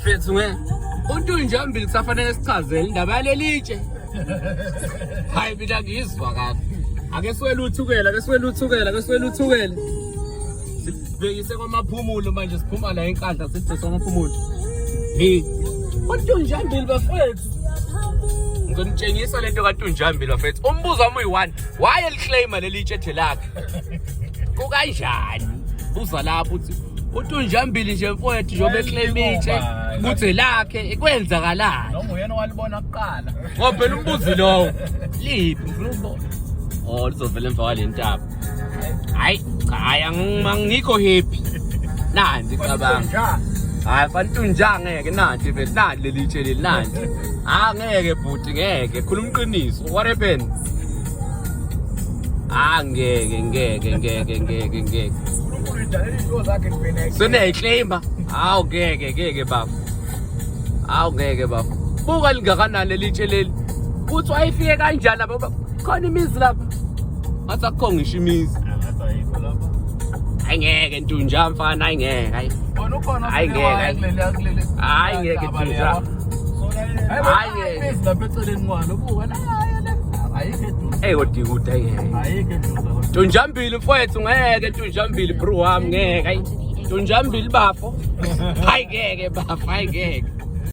mfethu uNtunjambili kusafanele sichazele indaba yalelitshe. Hayi mina ngizwa kahle. Ake siwele uthukela, Sibhekise kwamaphumulo manje siphuma la enkandla sithi somaphumulo. Hey, uNtunjambili bafethu. Ngizonitshengisa lento kaNtunjambili bafethu. Umbuzo wami uyi1, why eliclaima lelitshe ethe lakhe? Kukanjani? Buza lapho uthi uNtunjambili nje mfowethu njobe eclaim itshe kuthi lakhe kwenzakalani? Noma uyena walibona kuqala. Ngoba phela umbuzi lowo liphi ngifuna ukubona. Oh lizovela emva kwalentaba. Hayi angikho happy. Nanzi cabanga. Hayi fantunja ngeke nanti vele nanti lelitshe leli nanti. Ngeke bhuti ngeke khuluma iqiniso. What happened? Ngeke. Seneyiclaima. Ngeke baba. Buka lingakanani lelitshe leli. Uthi wayifike kanjani lapha? Khona imizi lapha. Ngathi akho ngisho imizi. Ngeke Ntunja mfana ngeke. Bona ukhona ngeke Ntunja. Imizi lapha eceleni kwalo buka la. Kodikude ngeke. Ntunjambili mfowethu ngeke Ntunjambili bro wami ngeke. Ntunjambili bafo. Ngeke bafo ngeke.